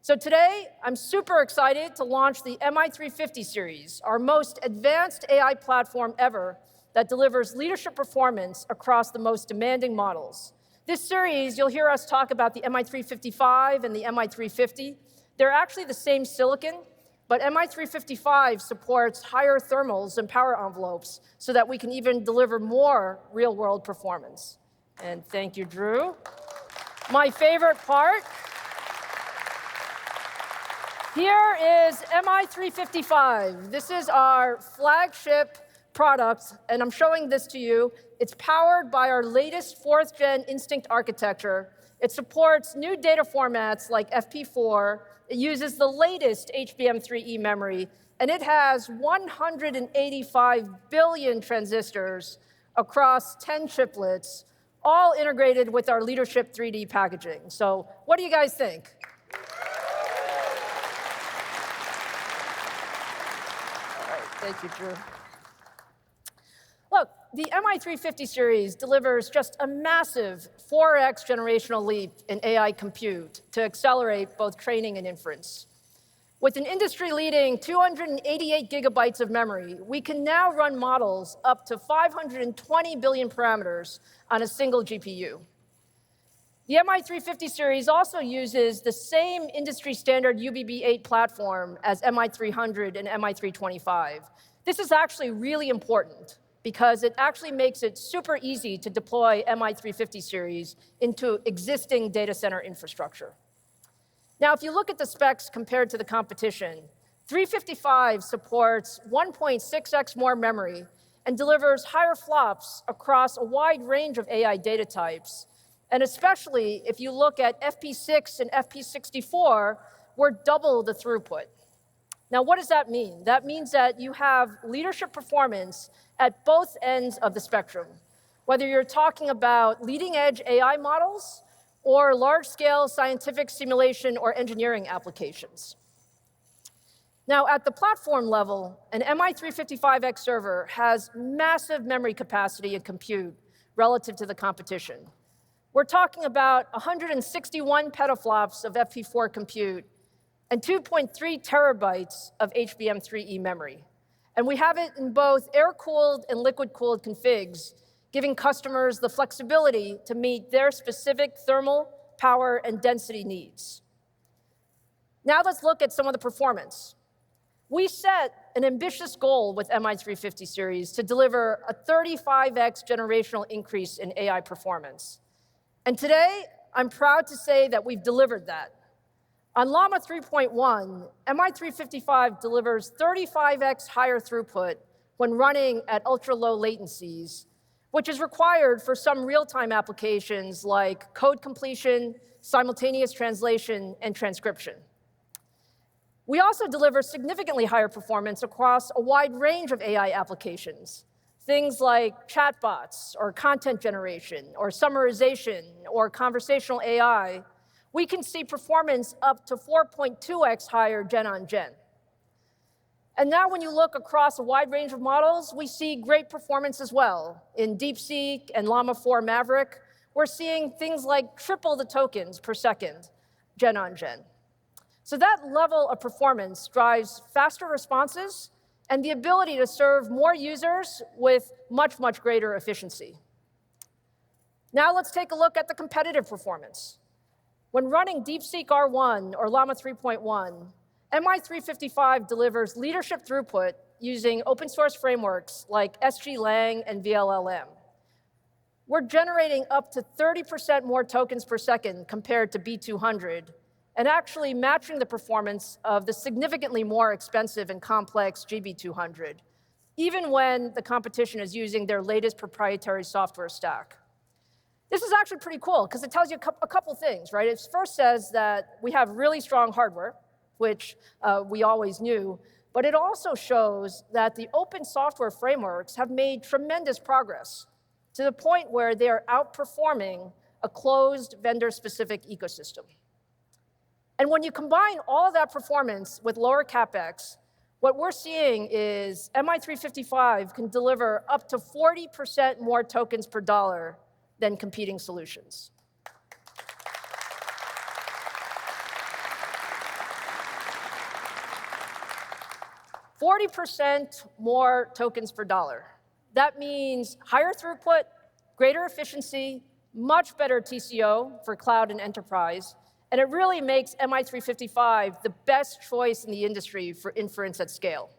So today, I'm super excited to launch the MI350 series, our most advanced AI platform ever that delivers leadership performance across the most demanding models. This series, you'll hear us talk about the MI355 and the MI350. They're actually the same silicon, but MI355 supports higher thermals and power envelopes so that we can even deliver more real-world performance. And thank you, Drew. My favorite part. Here is MI355. This is our flagship product, and I'm showing this to you. It's powered by our latest 4th-gen Instinct architecture. It supports new data formats like FP4. It uses the latest HBM3E memory, and it has 185 billion transistors across 10 chiplets, all integrated with our leadership 3D packaging. So what do you guys think? Thank you, Drew. Look, the MI350 series delivers just a massive 4x generational leap in AI compute to accelerate both training and inference. With an industry-leading 288 gigabytes of memory, we can now run models up to 520 billion parameters on a single GPU. The MI350 series also uses the same industry-standard UBB8 platform as MI300 and MI325. This is actually really important because it actually makes it super easy to deploy MI350 series into existing data center infrastructure. Now, if you look at the specs compared to the competition, 355 supports 1.6x more memory and delivers higher flops across a wide range of AI data types. And especially if you look at FP6 and FP64, we're double the throughput. Now, what does that mean? That means that you have leadership performance at both ends of the spectrum, whether you're talking about leading-edge AI models or large-scale scientific simulation or engineering applications. Now, at the platform level, an MI355X server has massive memory capacity and compute relative to the competition. We're talking about 161 petaflops of FP4 compute and 2.3 terabytes of HBM3E memory. And we have it in both air-cooled and liquid-cooled configs, giving customers the flexibility to meet their specific thermal, power, and density needs. Now let's look at some of the performance. We set an ambitious goal with MI350 series to deliver a 35x generational increase in AI performance. And today, I'm proud to say that we've delivered that. On Llama 3.1, MI355 delivers 35x higher throughput when running at ultra-low latencies, which is required for some real-time applications like code completion, simultaneous translation, and transcription. We also deliver significantly higher performance across a wide range of AI applications. Things like chatbots, or content generation, or summarization, or conversational AI, we can see performance up to 4.2x higher gen on gen. And now when you look across a wide range of models, we see great performance as well. In DeepSeek and Llama 4 Maverick, we're seeing things like triple the tokens per second, gen on gen. So that level of performance drives faster responses and the ability to serve more users with much, much greater efficiency. Now let's take a look at the competitive performance. When running DeepSeek R1 or Llama 3.1, MI355 delivers leadership throughput using open source frameworks like SGLang and VLLM. We're generating up to 30% more tokens per second compared to B200, and actually matching the performance of the significantly more expensive and complex GB200, even when the competition is using their latest proprietary software stack. This is actually pretty cool, because it tells you a couple things, right? It first says that we have really strong hardware, which we always knew, but it also shows that the open software frameworks have made tremendous progress to the point where they are outperforming a closed vendor-specific ecosystem. And when you combine all of that performance with lower CapEx, what we're seeing is MI355 can deliver up to 40% more tokens per dollar than competing solutions. 40% more tokens per dollar. That means higher throughput, greater efficiency, much better TCO for cloud and enterprise, and it really makes MI355 the best choice in the industry for inference at scale.